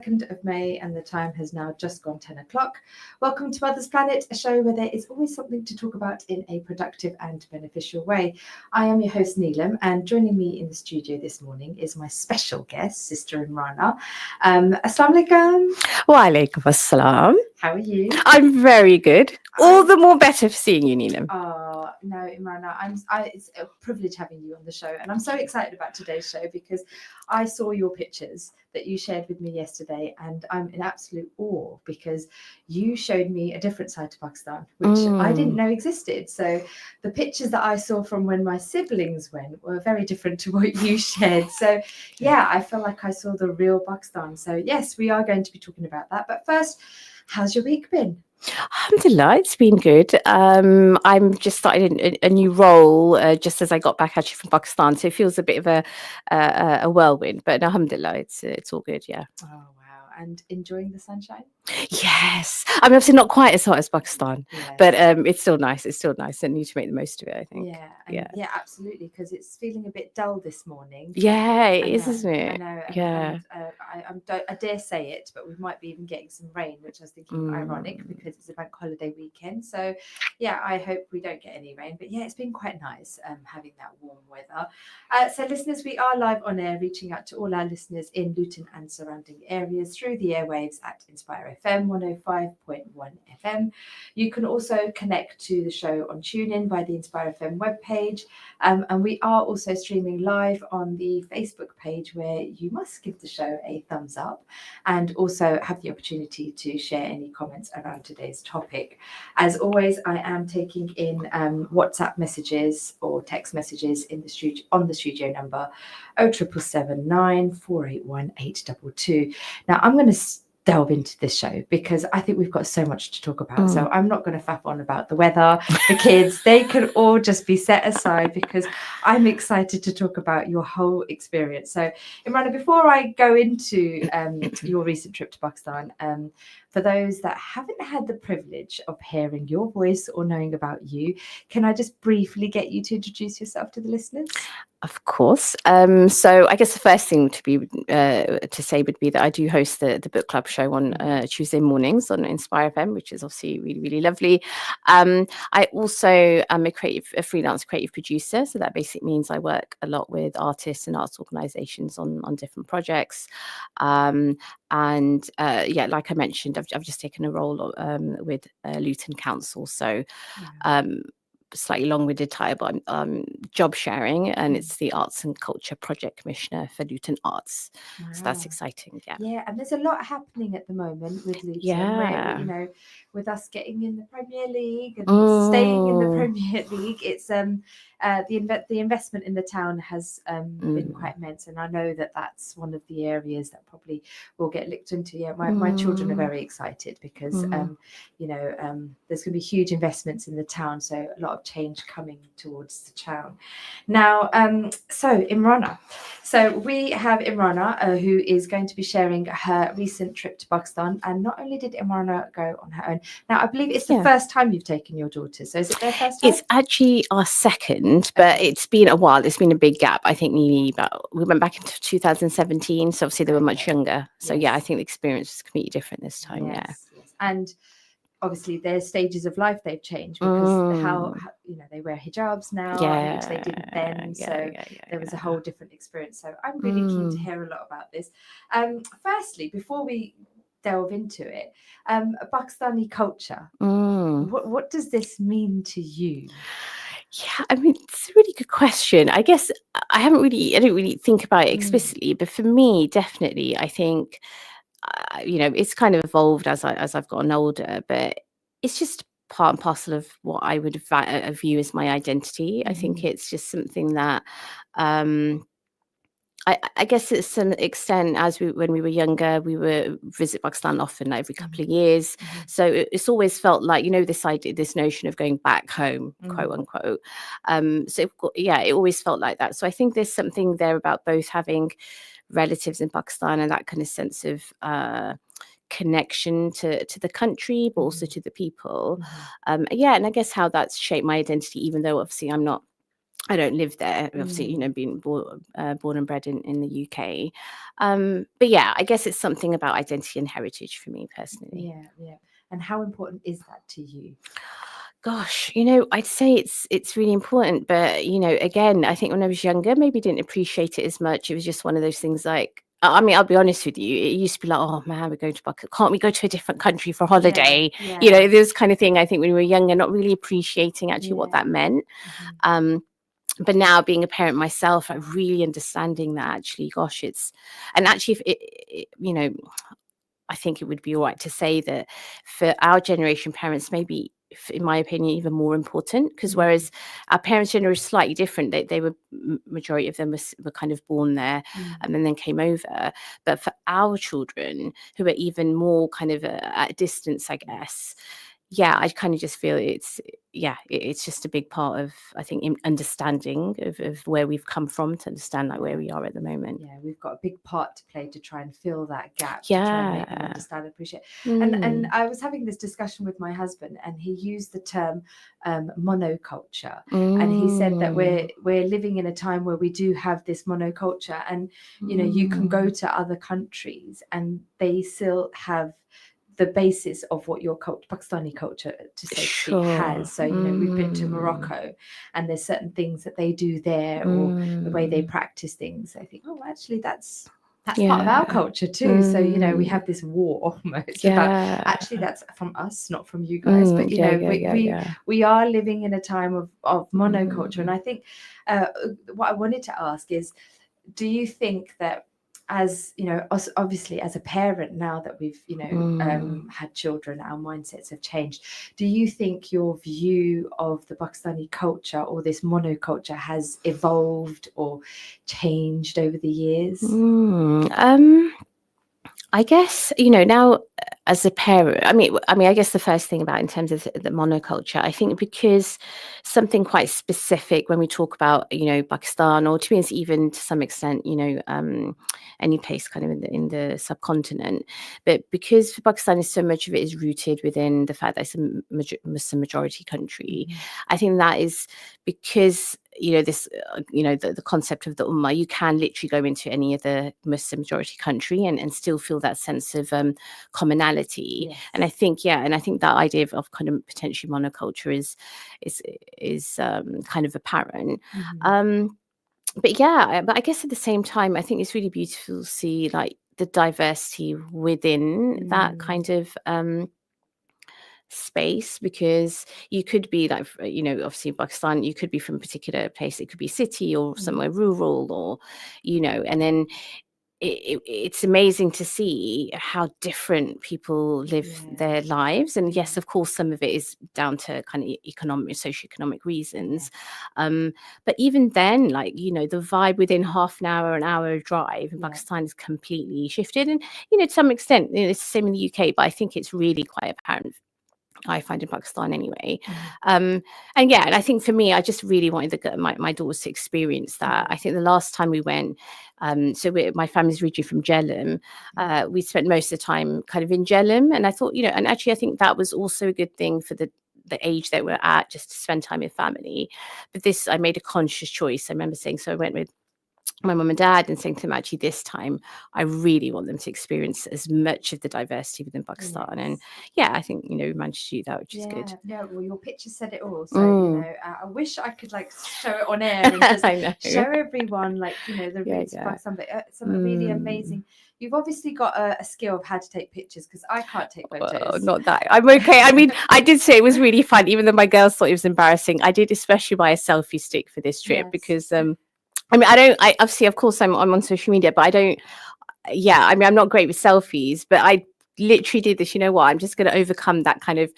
2nd of May, and the time has now just gone 10 o'clock. Welcome to Mother's Planet, a show where there is always something to talk about in a productive and beneficial way. I am your host, Neelam, and joining me in the studio this morning is my special guest, Sister Imrana. Assalamu alaikum. Wa alaikum assalam. How are you? I'm very good. All the more better for seeing you, Neelam. Oh, no, Imrana, it's a privilege having you on the show. And I'm so excited about today's show because I saw your pictures that you shared with me yesterday, and I'm in absolute awe because you showed me a different side to Pakistan, which I didn't know existed. So the pictures that I saw from when my siblings went were very different to what you shared. So yeah, I felt like I saw the real Pakistan. So yes, we are going to be talking about that. But first, how's your week been? Alhamdulillah, it's been good. I'm just started a new role just as I got back actually from Pakistan, so it feels a bit of a whirlwind. But alhamdulillah, it's all good. Yeah. Oh wow! And enjoying the sunshine? Yes, I mean obviously not quite as hot as Pakistan, Yes. but it's still nice. It's still nice, and need to make the most of it, I think. Yeah, absolutely, because it's feeling a bit dull this morning. Yeah, it is, isn't I it? know. Yeah. I dare say it, but we might be even getting some rain, which I was thinking ironic because it's a bank holiday weekend. So, yeah, I hope we don't get any rain. But yeah, it's been quite nice having that warm weather. So, listeners, we are live on air, reaching out to all our listeners in Luton and surrounding areas through the airwaves at Inspire FM 105.1 FM. You can also connect to the show on TuneIn by the Inspire FM webpage. And we are also streaming live on the Facebook page, where you must give the show a thumbs up and also have the opportunity to share any comments around today's topic. As always, I am taking in WhatsApp messages or text messages in the studio on the studio number 07779 481 822. Now I'm going to delve into this show because I think we've got so much to talk about. So I'm not going to faff on about the weather, the kids. They can all just be set aside because I'm excited to talk about your whole experience. So Imrana, before I go into your recent trip to Pakistan, for those that haven't had the privilege of hearing your voice or knowing about you, can I just briefly get you to introduce yourself to the listeners? Of course. So I guess the first thing to say would be that I do host the book club show on Tuesday mornings on Inspire FM, which is obviously really, really lovely. I also am a freelance creative producer. So that basically means I work a lot with artists and arts organizations on different projects. Yeah, like I mentioned, I've just taken a role with Luton Council. So slightly long-winded title, but I'm job sharing, and it's the Arts and Culture Project Commissioner for Luton Arts. Wow. So that's exciting. Yeah, and there's a lot happening at the moment with Luton. Yeah. Where, with us getting in the Premier League and staying in the Premier League, it's the investment in the town has been quite immense, and I know that that's one of the areas that probably will get looked into. Yeah, my children are very excited because there's going to be huge investments in the town, so a lot of change coming towards the town. Now, so Imrana, so we have Imrana who is going to be sharing her recent trip to Pakistan, and not only did Imrana go on her own. Now, I believe it's the first time you've taken your daughters. So is it their first time? It's actually our second, but it's been a while. It's been a big gap. I think we went back into 2017, so obviously they were much younger. So yeah, I think the experience is completely different this time. Yes. And obviously their stages of life, they've changed because how they wear hijabs now, which they didn't then. There was a whole different experience. So I'm really keen to hear a lot about this. Firstly, before we delve into it, Pakistani culture. What does this mean to you? Yeah, I mean, it's a really good question. I guess I didn't really think about it explicitly, but for me, definitely, I think, it's kind of evolved as I've gotten older, but it's just part and parcel of what I would view as my identity. I think it's just something that, I guess to some extent, when we were younger, we were visit Pakistan often, like every couple of years. So it's always felt like, this notion of going back home, quote unquote. It always felt like that. So I think there's something there about both having relatives in Pakistan and that kind of sense of connection to the country, but also to the people. And I guess how that's shaped my identity, even though obviously I'm not I don't live there, obviously, Mm. being born and bred in the UK. But yeah, I guess it's something about identity and heritage for me personally. Yeah, yeah. And how important is that to you? Gosh, I'd say it's really important, but again, I think when I was younger, maybe didn't appreciate it as much. It was just one of those things like, I mean, I'll be honest with you, it used to be like, oh man, we're going to Bucket. Can't we go to a different country for Yeah, holiday? yeah, This kind of thing. I think when we were younger, not really appreciating actually what yeah. that meant. Mhm. But now being a parent myself, I'm really understanding that actually, gosh, and actually, if I think it would be all right to say that for our generation parents, maybe, in my opinion, even more important, because Mm. whereas our parents' generation was slightly different, they were, majority of them were kind of born there Mm. and then came over. But for our children, who are even more kind of at a distance, I guess, yeah, I kind of just feel it's just a big part of, I think, understanding of where we've come from, to understand like where we are at the moment. Yeah, we've got a big part to play to try and fill that gap, to try and make them Yeah. understand and appreciate. And Mm. I was having this discussion with my husband, and he used the term monoculture, and he said that Mm. we're living in a time where we do have this monoculture, and you can go Mm. to other countries and they still have the basis of what your Pakistani culture, to so to speak, Sure. has. So we've been to Morocco, and there's certain things that they do there, or the way they Mm. practice things. I think, oh, actually, that's part of our Yeah. culture too. So we Mm. have this war almost about, Yeah. actually, that's from us, not from you guys. But Yeah, yeah, yeah. we are living in a time of monoculture, and Mm. I think what I wanted to ask is, do you think that, as obviously as a parent, now that we've Mm. had children, our mindsets have changed. Do you think your view of the Pakistani culture, or this monoculture, has evolved or changed over the years? I guess, now, as a parent, I guess the first thing about, in terms of the monoculture, I think because something quite specific when we talk about, Pakistan, or to be honest, even to some extent, any place kind of in the subcontinent, but because for Pakistan, so much of it is rooted within the fact that it's a Muslim majority country. Mhm. I think that is because this the concept of the ummah, you can literally go into any other Muslim majority country and still feel that sense of commonality. Yes. And I think that idea of kind of potentially monoculture is kind of apparent. Mhm. But yeah, but I guess at the same time, I think it's really beautiful to see like the diversity within that Mm. kind of space, because you could be like, obviously in Pakistan, you could be from a particular place, it could be a city or Mm. somewhere rural, or and then it's amazing to see how different people live Yeah. their lives. And Yeah. yes, of course, some of it is down to kind of economic, socioeconomic reasons. Yes. But even then, like, the vibe within half an hour drive in Yeah. Pakistan is completely shifted. And, to some extent, it's the same in the UK, but I think it's really quite apparent, I find, in Pakistan anyway. Mhm. And yeah, and I think for me, I just really wanted my daughters to experience that. Yeah. I think the last time we went, my family's originally from Jhelum. We spent most of the time kind of in Jhelum, and I thought, and actually I think that was also a good thing for the age that we're at, just to spend time with family. But this, I made a conscious choice. I remember saying, so I went with my mum and dad and saying to them, actually, this time I really want them to experience as much of the diversity within Pakistan. And Yes. yeah, I think, we managed to do that, which is good. Yeah, no, well, your picture said it all. So, Mm. I wish I could like show it on air and just I know. show everyone, like, the Yeah, roots of yeah. Pakistan, but some really amazing. You've obviously got a skill of how to take pictures, because I can't take Well, photos. not that. I'm okay. I mean, I did say it was really fun, even though my girls thought it was embarrassing. I did especially buy a selfie stick for this trip Yes. because I obviously, of course, I'm on social media, but I don't. Yeah, I mean, I'm not great with selfies, but I literally did this. You know what? I'm just going to overcome that kind of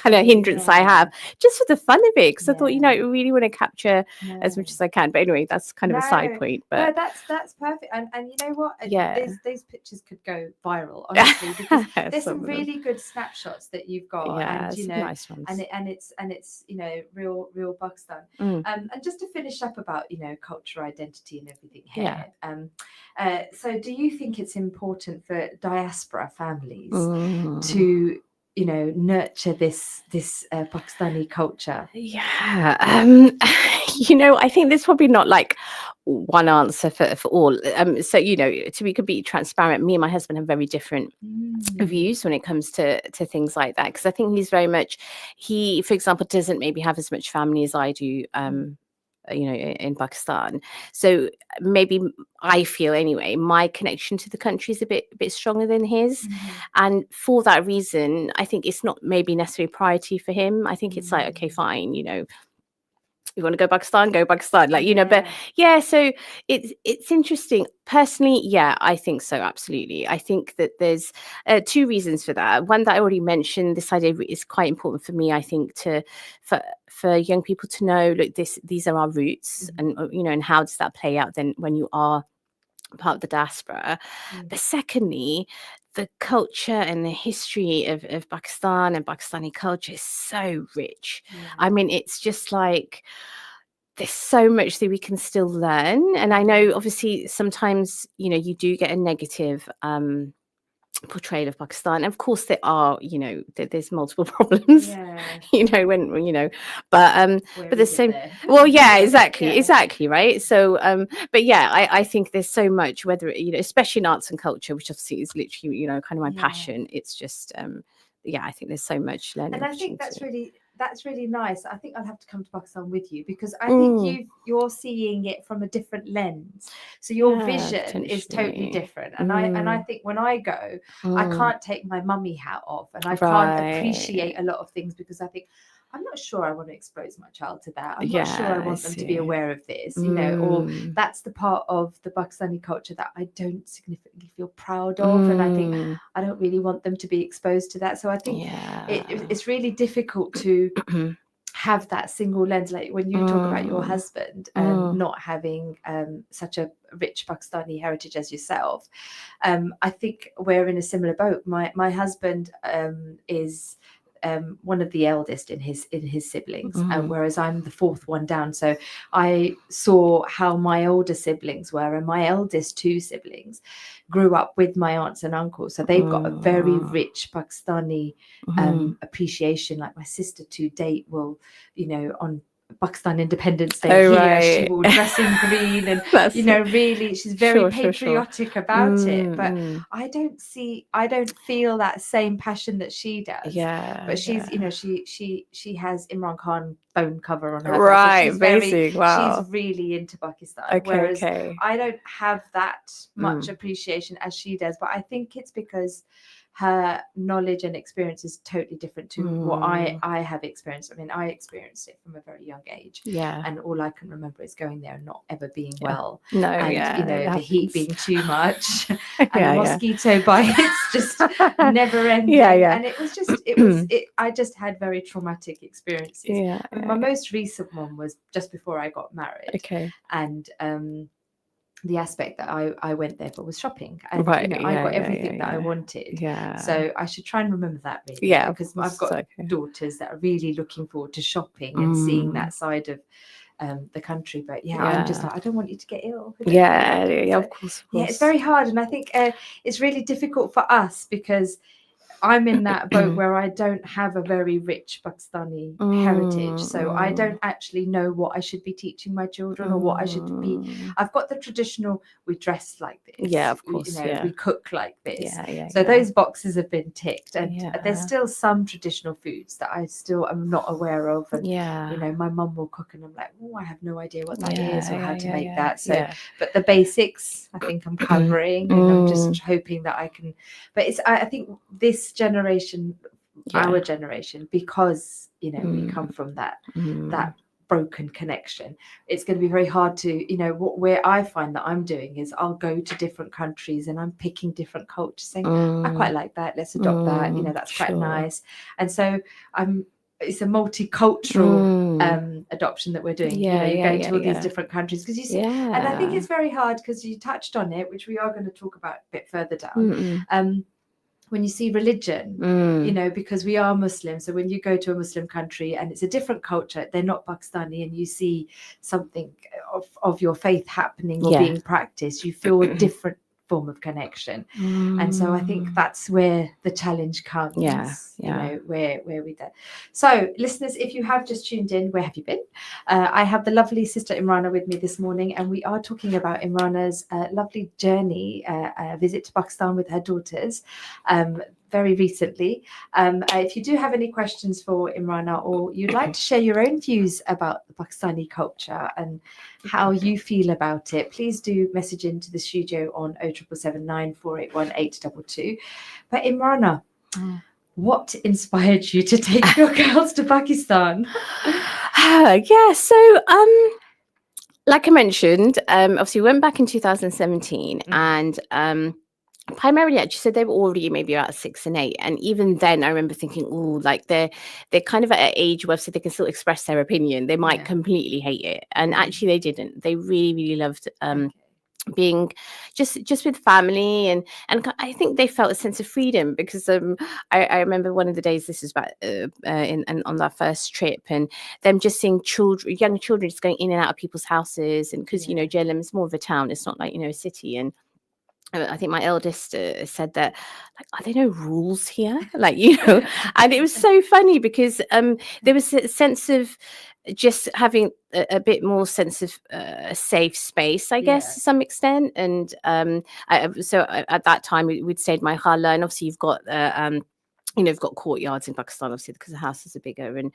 hindrance I Yeah. have, just for the fun of it, because I thought, Yeah. I really want to capture as No. much as I can. But anyway, that's kind of a side No, point. no, But that's perfect. And you know what? yeah, These pictures could go viral, honestly, because there's some some of them. really good snapshots that you've got, Yeah, and some nice ones. it's real Pakistan. Mm, And just to finish up about culture, identity, and everything yeah. here. So do you think it's important for diaspora families Mm. to nurture this Pakistani culture? Yeah, I think there's probably not like one answer for all. So, to be completely transparent, me and my husband have very different views when it comes to things like that. Because I think he's very much, he, for example, doesn't maybe have as much family as I do. In Pakistan, so maybe I feel anyway my connection to the country is a bit stronger than his, and for that reason I think it's not maybe necessarily a priority for him. I think it's like, okay, fine, you want to go Pakistan, like, but yeah, so it's interesting. Personally, yeah, I think so, absolutely. I think that there's two reasons for that. One that I already mentioned, this idea is quite important for me, I think, for young people to know, look, these are our roots, and and how does that play out then when you are part of the diaspora. But secondly, the culture and the history of Pakistan and Pakistani culture is so rich. I mean, it's just like there's so much that we can still learn. And I know obviously sometimes, you do get a negative portrayal of Pakistan. Of course there are, there's multiple problems, but there's so well, yeah, exactly, right? So but yeah, I think there's so much, whether especially in arts and culture, which obviously is literally kind of my passion. It's just I think there's so much learning, and I think that's really nice. I think I'll have to come to Pakistan with you, because I think you're seeing it from a different lens. So your vision is totally different. And I think when I go, I can't take my mummy hat off, and I can't appreciate a lot of things, because I think I'm not sure I want to expose my child to that. I'm not sure I want them to be aware of this, or that's the part of the Pakistani culture that I don't significantly feel proud of. And I think I don't really want them to be exposed to that. So I think it's really difficult to have that single lens. Like when you talk about your husband not having such a rich Pakistani heritage as yourself, I think we're in a similar boat. My husband is one of the eldest in his siblings, whereas I'm the fourth one down. So I saw how my older siblings were, and my eldest two siblings grew up with my aunts and uncles, so they've got a very rich Pakistani appreciation. Like my sister to date will, on Pakistan Independence Day she will dress in green, and really she's very patriotic about it. But I don't feel that same passion that she does. But she's she has Imran Khan phone cover on her phone, so she's really into Pakistan, whereas I don't have that much appreciation as she does. But I think it's because her knowledge and experience is totally different to what I have experienced. I mean, I experienced it from a very young age, and all I can remember is going there and not ever being well, and the heat being too much, and the mosquito bites just never ending. And it was I just had very traumatic experiences. My most recent one was just before I got married, and the aspect that I went there for was shopping, and I got everything that I wanted. So I should try and remember that, really, because I've got daughters that are really looking forward to shopping and seeing that side of the country. But I'm just like, I don't want you to get ill. Of course. It's very hard, and I think it's really difficult for us because I'm in that boat where I don't have a very rich Pakistani heritage. So I don't actually know what I should be teaching my children or what I should be. I've got the traditional, we dress like this. Of course. We cook like this. So those boxes have been ticked. And there's still some traditional foods that I still am not aware of. And, my mum will cook and I'm like, I have no idea what that is or how to make that. So, but the basics, I think I'm covering, and I'm just hoping that I can. But I think this generation, our generation, because we come from that broken connection, it's going to be very hard to where I find that I'm doing is I'll go to different countries and I'm picking different cultures, saying I quite like that, let's adopt that, that's quite nice. And so it's a multicultural adoption that we're doing. You're going to all these different countries because you see, and I think it's very hard because you touched on it, which we are going to talk about a bit further down. When you see religion, because we are Muslim. So when you go to a Muslim country and it's a different culture, they're not Pakistani, and you see something of your faith happening or being practiced, you feel a different form of connection. And so I think that's where the challenge comes. You know, where we do. So listeners, if you have just tuned in, where have you been? I have the lovely sister Imrana with me this morning, and we are talking about Imrana's lovely journey, visit to Pakistan with her daughters very recently. If you do have any questions for Imrana, or you'd like to share your own views about the Pakistani culture and how you feel about it, please do message into the studio on 0779 481 822. But Imrana, what inspired you to take your girls to Pakistan? Yeah, so like I mentioned, obviously we went back in 2017, and primarily actually, so they were already maybe about 6 and 8, and even then I remember thinking, oh, like they're kind of at an age where so they can still express their opinion. They might completely hate it, and actually they didn't. They really loved being just with family, and I think they felt a sense of freedom, because I remember one of the days, this is about on that first trip, and them just seeing young children just going in and out of people's houses, and because you know Jhelum is more of a town, it's not like, you know, a city. And I think my eldest said that, like, are there no rules here? Like, you know, and it was so funny because there was a sense of just having a bit more sense of a safe space, I guess, to some extent. And so at that time we'd stayed at my hala, and obviously you've got you know, you've got courtyards in Pakistan, obviously, because the houses are bigger, and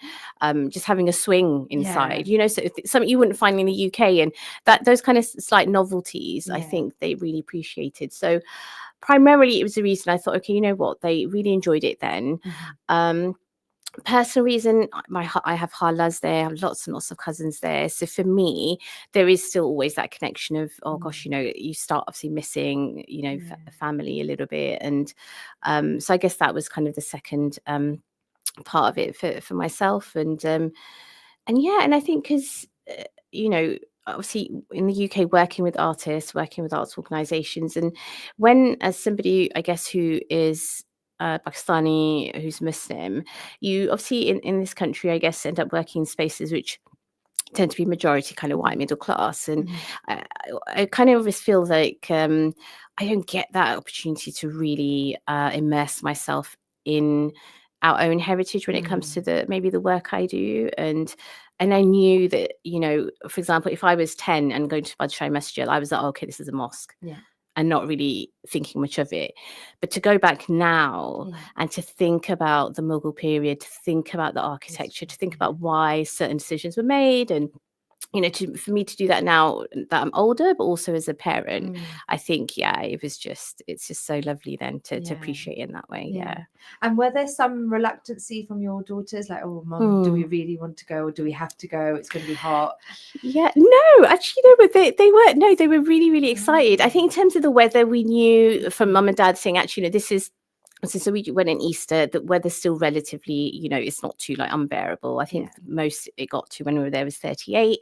just having a swing inside, you know, so something you wouldn't find in the UK, and that those kind of slight novelties, I think they really appreciated. So primarily it was the reason I thought, okay, you know what, they really enjoyed it then. Personal reason, I have halas there, I have lots and lots of cousins there, so for me there is still always that connection of, oh gosh, you know, you start obviously missing, you know, family a little bit. And so I guess that was kind of the second part of it for myself. And yeah, and I think because you know, obviously in the UK, working with artists, working with arts organizations, and when, as somebody I guess who is Pakistani, who's Muslim, you obviously in this country, I guess, end up working in spaces which tend to be majority kind of white middle class. And I kind of always feel like I don't get that opportunity to really immerse myself in our own heritage when it comes to maybe the work I do. And I knew that, you know, for example, if I was 10 and going to Badshai Masjid, I was like, oh, okay, this is a mosque. And not really thinking much of it. But to go back now and to think about the Mughal period, to think about the architecture, to think about why certain decisions were made, and you know, for me to do that now that I'm older, but also as a parent, I think, it's just so lovely then to appreciate it in that way. And were there some reluctancy from your daughters, like, oh, mum, do we really want to go, or do we have to go? It's going to be hot. No, actually, they were really excited. I think in terms of the weather, we knew from mum and dad saying, actually, you know, this is. So we went in Easter, the weather's still relatively, you know, it's not too like unbearable. I think the most it got to when we were there was 38.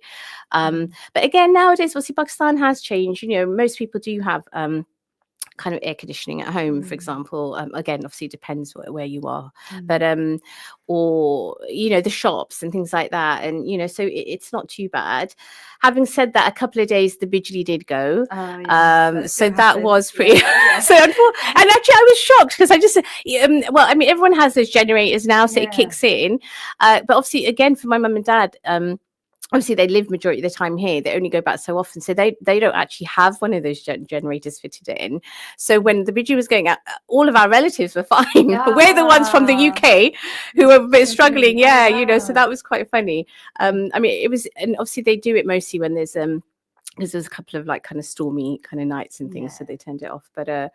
But again, nowadays, obviously, Pakistan has changed. You know, most people do have kind of air conditioning at home, for example. Again, obviously it depends where you are, but or you know, the shops and things like that, and you know, so it's not too bad. Having said that, a couple of days the Bijli did go, so that was pretty so and actually I was shocked because I just well, I mean, everyone has those generators now, so it kicks in, but obviously again for my mum and dad, obviously they live majority of the time here, they only go back so often, so they don't actually have one of those generators fitted in. So when the Bijou was going out, all of our relatives were fine. We're the ones from the UK who were a bit struggling, you know, so that was quite funny. I mean, it was, and obviously they do it mostly when there's because there's a couple of like kind of stormy kind of nights and things, so they turned it off. But I've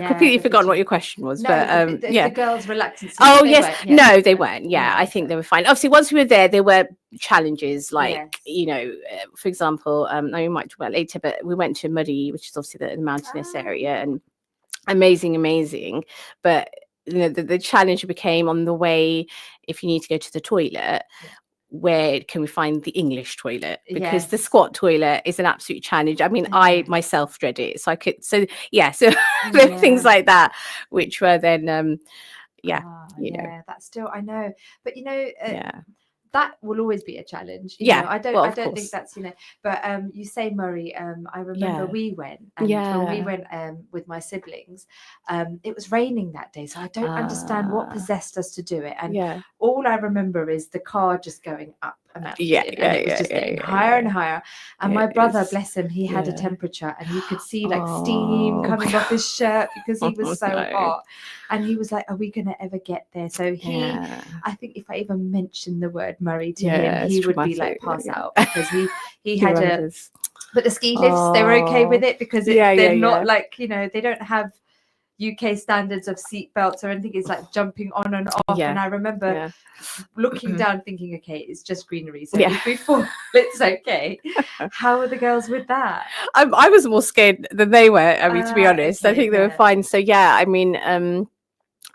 completely forgotten what your question was, but the girls' reluctance. Oh yes, no, they weren't. I think they were fine. Obviously, once we were there, there were challenges, like you know, for example, I might talk about later, but we went to Murray, which is obviously the mountainous area, and amazing. But you know, the challenge became on the way, if you need to go to the toilet. Where can we find the English toilet? Because the squat toilet is an absolute challenge. I mean, I myself dread it. So things like that, which were then, you know. That's still, I know. But, you know, that will always be a challenge. Yeah, well, I of don't think course. that's, but you say Murray, I remember Yeah. we went, and when we Yeah. went with my siblings, it was raining that day, so I don't understand what Uh, possessed us to do it. And yeah. all I remember is the car just going up a Yeah, mountain, and yeah, it was yeah, just yeah, getting yeah, higher and yeah. higher. And my It brother, is. bless him, he had a Yeah. temperature, and you could see like steam Oh, coming off his shirt because he was oh so no. hot. And he was like, "Are we gonna ever get there?" So Yeah. I think if I even mentioned the word Murray to him, Yeah, it's he would be like traumatic. pass Yeah. out, because he He had a, remembers. but the ski lifts, they were okay with Oh, it, because yeah, they're yeah, not yeah. like, they don't have UK standards of seat belts or anything. It's like jumping on and off. And Yeah, I remember yeah. looking down thinking, okay, it's just greenery, so Yeah. if we fall, it's okay. How are the girls with that? I was more scared than they were. I mean, to be honest, I Okay, think they were yeah, fine. So yeah, I mean,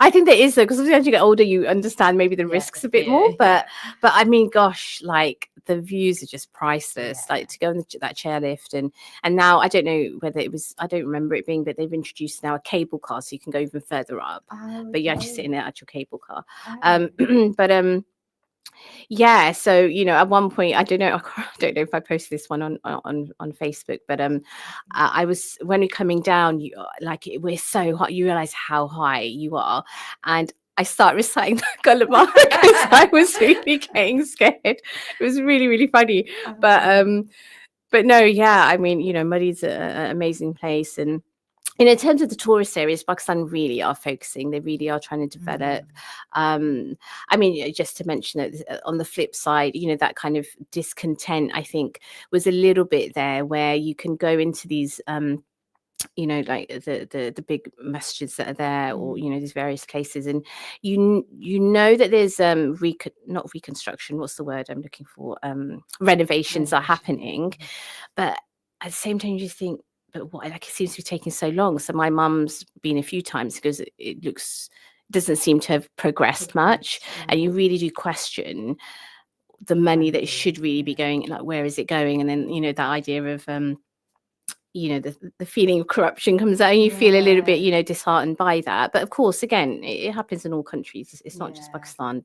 I think there is though, because as you get older, you understand maybe the yeah, the risks a bit more. fear, yeah, But I mean, gosh, like the views are just priceless. yeah. Like to go on that chairlift, and now I don't know whether it was. I don't remember it being, but they've introduced now a cable car, so you can go even further up. Oh, But you actually sit okay. in an actual cable car. Oh, But yeah, so at one point, I don't know, I don't know if I posted this one on Facebook, but I was, when you're coming down, we're so hot, you realize how high you are, and I start reciting the Gulliver because I was really getting scared. It was really, really funny, but oh, but no, yeah, I mean, Muddy's an amazing place, and in terms of the tourist areas, Pakistan really are focusing. They really are trying to develop. I mean, just to mention that on the flip side, that kind of discontent, I think, was a little bit there, where you can go into these, like the big masjids that are there, or these various places, and you know that there's not reconstruction. What's the word I'm looking for? Renovations are renovation, yeah. happening, but at the same time, you just think, but what? Like, it seems to be taking so long. So my mum's been a few times because it doesn't seem to have progressed much, Progressed, and you right. really do question the money that Funding, should really be yeah, going. Like, where is it going? And then that idea of the feeling of corruption comes out, and you feel a little bit yeah, disheartened by that. But of course, again, it happens in all countries. It's not just yeah, Pakistan,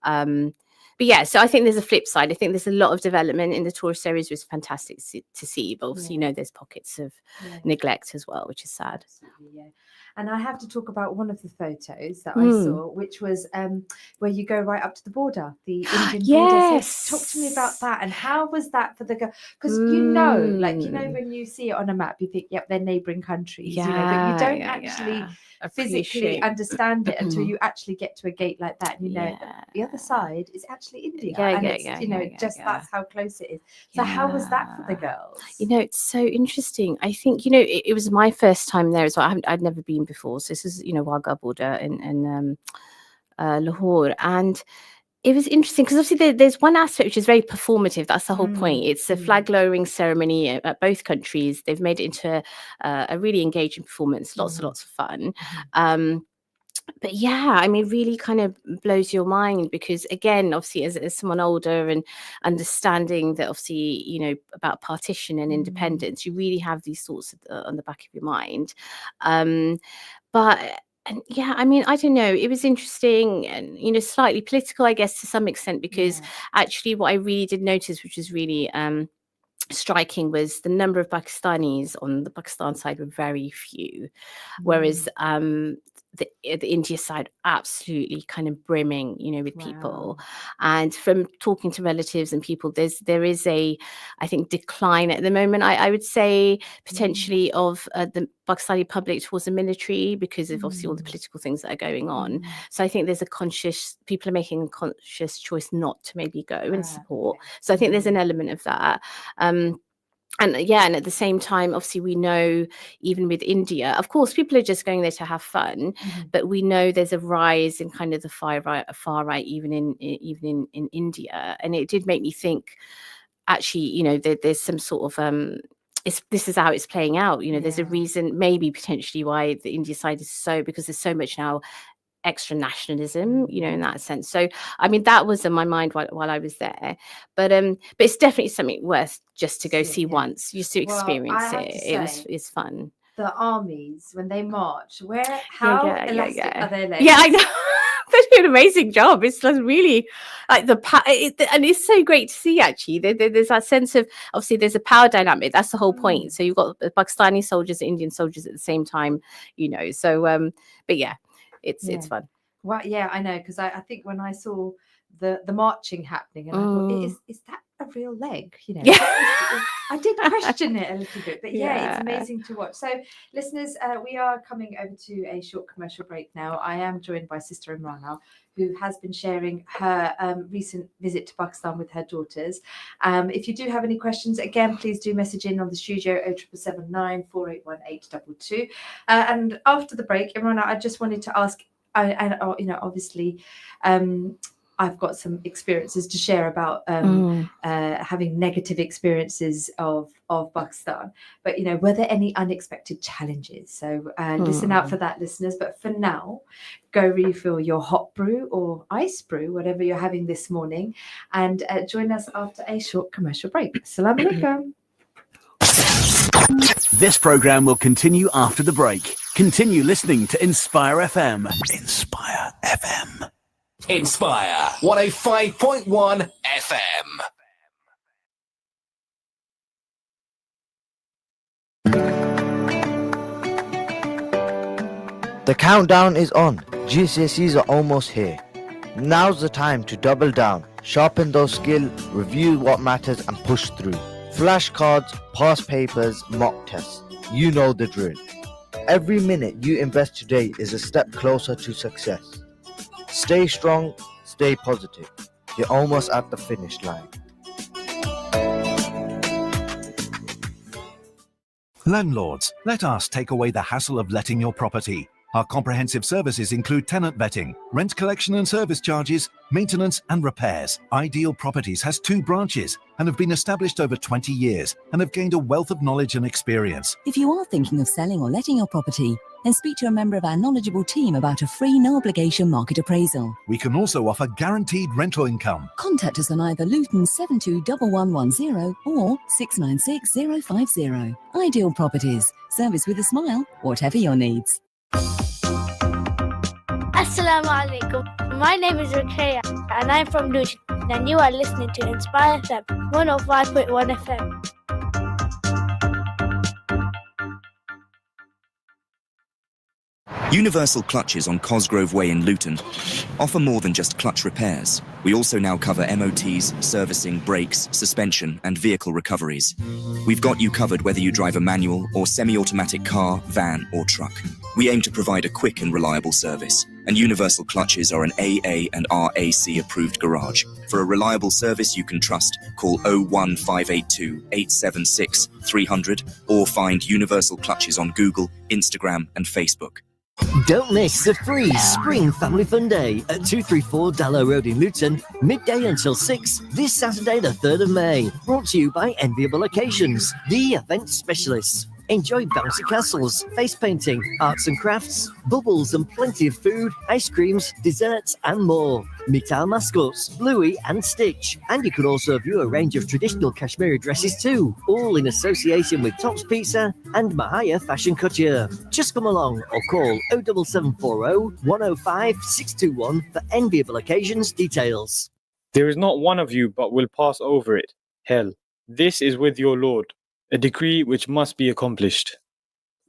um but yeah, so I think there's a flip side. I think there's a lot of development in the tourist areas, which is fantastic to see, but obviously yeah, there's pockets of yeah. neglect as well, which is sad. Absolutely, yeah. And I have to talk about one of the photos that I Mm. saw, which was where you go right up to the border, the Indian border. So talk to me about Yes. that, and how was that for the girl? Because Mm. when you see it on a map, you think, yep, they're neighboring countries, but you Yeah, don't yeah, actually yeah. physically Appreciate. understand it until you actually get to a gate like that, and that Yeah. the other side is actually India, Yeah, and yeah, it's yeah, yeah, yeah, just yeah. that's how close it is. So how was that for the Yeah. girls? It's so interesting. I think, it was my first time there as well. I'd never been before. So this is, Wagah border in Lahore. And it was interesting because obviously there's one aspect which is very performative. That's the whole point. It's a flag lowering ceremony at both countries. They've made it into a really engaging performance, lots and lots of fun. But yeah, I mean, really kind of blows your mind, because again, obviously, as someone older and understanding that, obviously, about partition and independence, you really have these thoughts on the back of your mind. Um, but and yeah, I mean, I don't know, it was interesting, and slightly political, I guess, to some extent, because Yeah. actually what I really did notice, which was really striking, was the number of Pakistanis on the Pakistan side were very few, whereas the India side absolutely kind of brimming, with people. Wow. And from talking to relatives and people, there is a, I think, decline at the moment. I would say potentially of the Pakistani public towards the military, because of obviously all the political things that are going on. So I think there's people are making a conscious choice not to maybe go and support. Okay. So I think there's an element of that. And yeah, and at the same time, obviously, we know, even with India, of course, people are just going there to have fun, but we know there's a rise in kind of the far right, even in India. And it did make me think, actually, there's some sort of this is how it's playing out. There's a Yeah. reason, maybe potentially, why the India side is because there's so much now extra nationalism, in that sense. So I mean, that was in my mind while I was there. But it's definitely something worth just to go see Yeah. once, just to Well, I experience have it. to It's say, fun. the armies when they march? How elastic are their legs? Yeah, I know. They do an amazing job. It's like really like and it's so great to see actually. There's that sense of, obviously there's a power dynamic. That's the whole point. So you've got the Pakistani soldiers, Indian soldiers at the same time, So but yeah, it's fun. Well, yeah, I know, because I think when I saw the marching happening, and I thought, is that a real leg? Yeah. I did question it a little bit, but yeah, it's amazing to watch. So, listeners, we are coming over to a short commercial break now. I am joined by Sister Imrana, who has been sharing her recent visit to Pakistan with her daughters. If you do have any questions, again, please do message in on the studio 07779 481 822. And after the break, Imrana, I just wanted to ask. Obviously, I've got some experiences to share about having negative experiences of Pakistan. But, were there any unexpected challenges? So listen out for that, listeners. But for now, go refill your hot brew or ice brew, whatever you're having this morning, and join us after a short commercial break. Assalamu alaikum. This program will continue after the break. Continue listening to Inspire FM. Inspire FM. Inspire 105.1 FM. The countdown is on. GCSEs are almost here. Now's the time to double down, sharpen those skills, review what matters and push through. Flashcards, past papers, mock tests. You know the drill. Every minute you invest today is a step closer to success. Stay strong, stay positive. You're almost at the finish line. Landlords, let us take away the hassle of letting your property. Our comprehensive services include tenant vetting, rent collection and service charges, maintenance and repairs. Ideal Properties has 2 branches and have been established over 20 years and have gained a wealth of knowledge and experience. If you are thinking of selling or letting your property, then speak to a member of our knowledgeable team about a free no-obligation market appraisal. We can also offer guaranteed rental income. Contact us on either Luton 721110 or 696050. Ideal Properties. Service with a smile, whatever your needs. Assalamu alaikum. My name is Rukhaya and I'm from Luton, and you are listening to Inspire FM 105.1 FM. Universal Clutches on Cosgrove Way in Luton offer more than just clutch repairs. We also now cover MOTs, servicing, brakes, suspension and vehicle recoveries. We've got you covered whether you drive a manual or semi-automatic car, van or truck. We aim to provide a quick and reliable service, and Universal Clutches are an AA and RAC approved garage. For a reliable service you can trust, call 01582 876 300 or find Universal Clutches on Google, Instagram and Facebook. Don't miss the free Spring Family Fun Day at 234 Dallow Road in Luton, midday until 6, this Saturday the 3rd of May. Brought to you by Enviable Occasions, the event specialists. Enjoy bouncy castles, face painting, arts and crafts, bubbles and plenty of food, ice creams, desserts and more. Meet our mascots, Bluey and Stitch. And you can also view a range of traditional Kashmiri dresses too, all in association with Tops Pizza and Mahaya Fashion Couture. Just come along or call 07740 105 621 for Enviable Occasions details. There is not one of you but will pass over it. Hell, this is with your Lord. A decree which must be accomplished.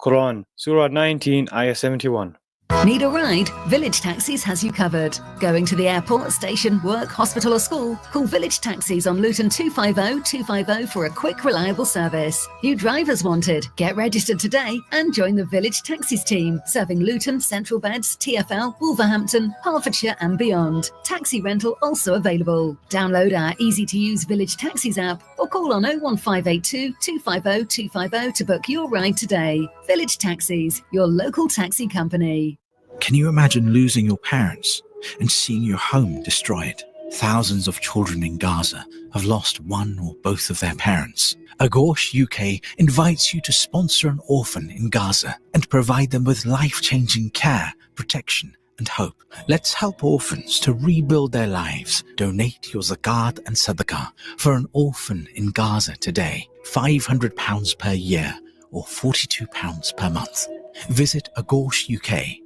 Quran, Surah 19, Ayah 71. Need a ride? Village Taxis has you covered. Going to the airport, station, work, hospital or school? Call Village Taxis on Luton 250 for a quick, reliable service. New drivers wanted. Get registered today and join the Village Taxis team, serving Luton, Central Beds, TfL, Wolverhampton, Hertfordshire and beyond. Taxi rental also available. Download our easy-to-use Village Taxis app or call on 01582 250 250 to book your ride today. Village Taxis, your local taxi company. Can you imagine losing your parents and seeing your home destroyed? Thousands of children in Gaza have lost one or both of their parents. Agosh UK invites you to sponsor an orphan in Gaza and provide them with life-changing care, protection and hope. Let's help orphans to rebuild their lives. Donate your zakat and sadaqah for an orphan in Gaza today. £500 per year or £42 per month. Visit Agorsh UK.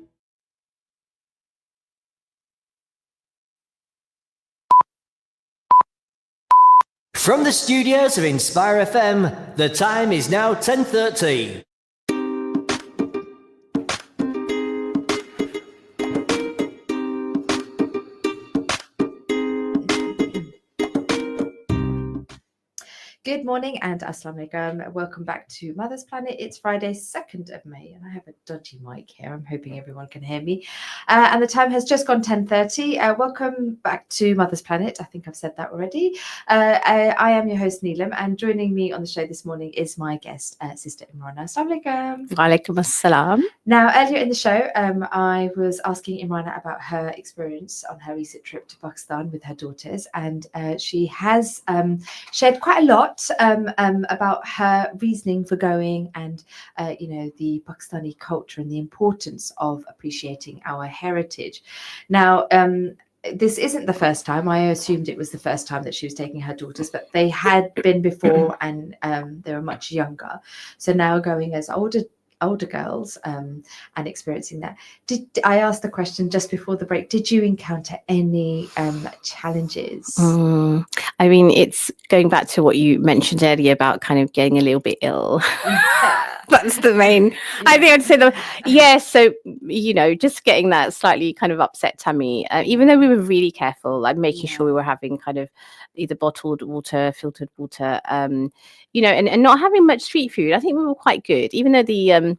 From the studios of Inspire FM, the time is now 10:30. Good morning and Assalamu alaikum. Welcome back to Mother's Planet. It's Friday, 2nd of May, and I have a dodgy mic here. I'm hoping everyone can hear me. And the time has just gone 10:30. Welcome back to Mother's Planet. I think I've said that already. I am your host, Neelam, and joining me on the show this morning is my guest, Sister Imrana. Assalamu alaikum. Walaikum assalam. Now, earlier in the show, I was asking Imrana about her experience on her recent trip to Pakistan with her daughters, and she has shared quite a lot about her reasoning for going and, the Pakistani culture and the importance of appreciating our heritage. Now, this isn't the first time. I assumed it was the first time that she was taking her daughters, but they had been before and they were much younger. So now going as older girls and experiencing that. I asked the question just before the break, did you encounter any challenges? I mean, it's going back to what you mentioned earlier about kind of getting a little bit ill. That's the main, I think I'd say so, just getting that slightly kind of upset tummy, even though we were really careful, like making sure we were having kind of either bottled water, filtered water, and not having much street food. I think we were quite good, even though the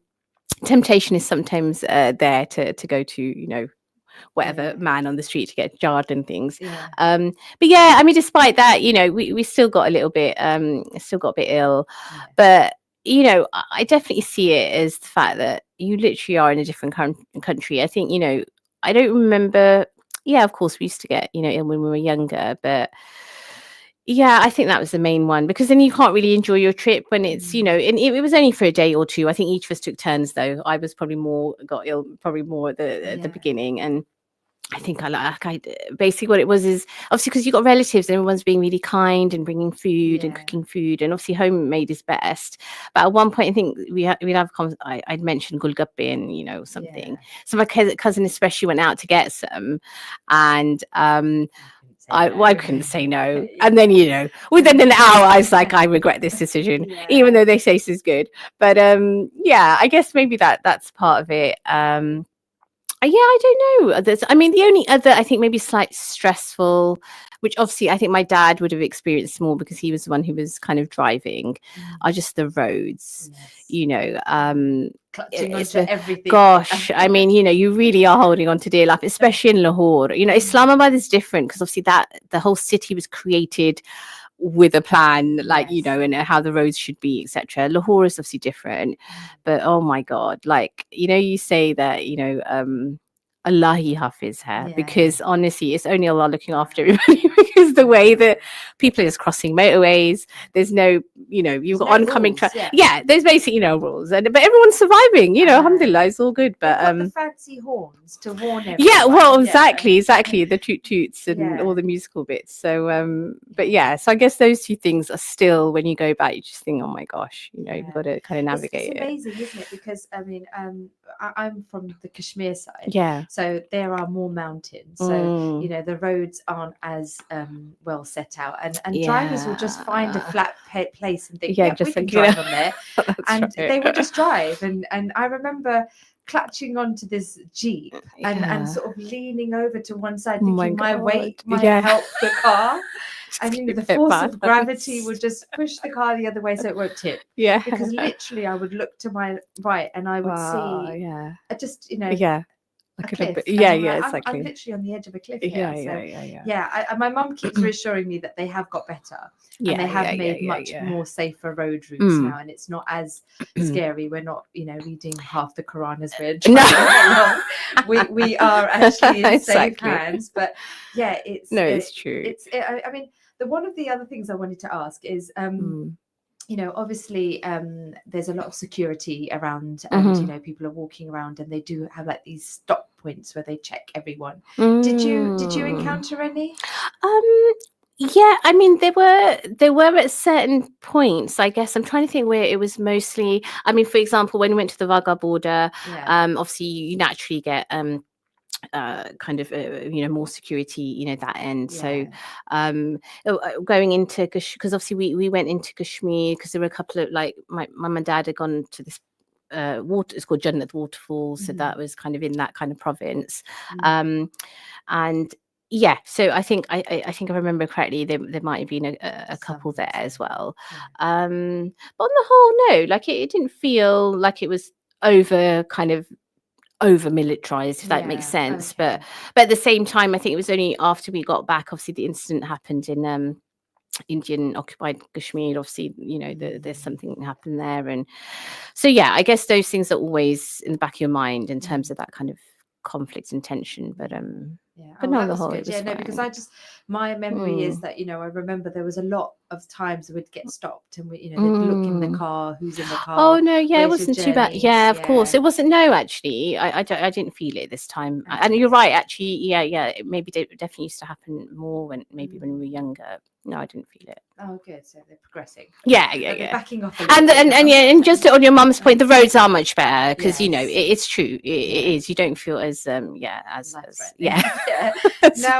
temptation is sometimes there to go to, whatever man on the street to get jarred and things. But yeah, I mean, despite that, we still got a little bit, ill, but I definitely see it as the fact that you literally are in a different country. I think, I don't remember. Yeah, of course we used to get, ill when we were younger, but yeah, I think that was the main one, because then you can't really enjoy your trip when it's, and it was only for a day or two. I think each of us took turns though. I was probably got ill probably more at the beginning, and I think I basically what it was is obviously because you got relatives and everyone's being really kind and bringing food and cooking food, and obviously homemade is best. But at one point, I think I'd mentioned gulgappe and something. So my cousin especially went out to get some, and I couldn't say no. And then within an hour, I was like, I regret this decision, even though they say this is good. But I guess maybe that's part of it. I don't know. The only other, I think, maybe slight stressful, which obviously I think my dad would have experienced more because he was the one who was kind of driving, are just the roads. Clutching onto everything. Gosh, I mean, you really are holding on to dear life, especially in Lahore. Islamabad is different because obviously the whole city was created with a plan, like and how the roads should be, etc. Lahore is obviously different, but oh my god, like you say that Allah hi hafiz hai, because honestly it's only Allah looking after everybody, because the way that people are just crossing motorways, there's no you've got oncoming traffic, there's basically no rules, but everyone's surviving, alhamdulillah, it's all good. But the fancy horns to warn everyone. Exactly the toot toots and all the musical bits. So but so I guess those two things are still, when you go back, you just think, oh my gosh, you've got to kind of navigate it's amazing, isn't it? Because I mean I'm from the Kashmir side, so there are more mountains, so the roads aren't as well set out, and drivers will just find a flat place and think, we can drive on there. And they would just drive, and I remember clutching onto this Jeep and sort of leaning over to one side, thinking my weight might help the car. And the force of gravity would just push the car the other way so it won't tip. Because literally I would look to my right and I would see just a cliff. Exactly. I'm literally on the edge of a cliff here. My mum keeps reassuring me that they have got better, and they have made much more safer road routes now, and it's not as scary. We're not reading half the Quran as we're driving along. We are actually in safe hands. But it's true. I mean, one of the other things I wanted to ask is obviously there's a lot of security around, and people are walking around, and they do have like these stop points where they check everyone. Did you encounter any? Yeah, I mean, there were at certain points, I guess. I'm trying to think where it was mostly. I mean, for example, when we went to the Wagah border, obviously you naturally get kind of more security, that end. So going into because obviously we went into Kashmir because there were a couple of, like, my mum and dad had gone to this water, it's called Jannat Waterfall, so that was kind of in that kind of province. And yeah, so I think I think I remember correctly, there might have been a couple there as well. But on the whole, no, like it didn't feel like it was over militarized, if that makes sense. But at the same time, I think it was only after we got back, obviously the incident happened in Indian occupied Kashmir. Obviously, there's something that happened there, and so yeah, I guess those things are always in the back of your mind in terms of that kind of conflict and tension. But but no, on the whole, it was fine. Because my memory is that, I remember there was a lot of times we'd get stopped and they'd look in the car, who's in the car. Oh no, yeah, it wasn't too bad. Yeah, of course, it wasn't. No, actually, I didn't feel it this time. And you're right, actually. Yeah, it maybe definitely used to happen more when we were younger. No, I didn't feel it. Oh, good. So they're progressing. Yeah. Backing off. And just on your mum's point, the roads are much better because it's true. It is. You don't feel as No,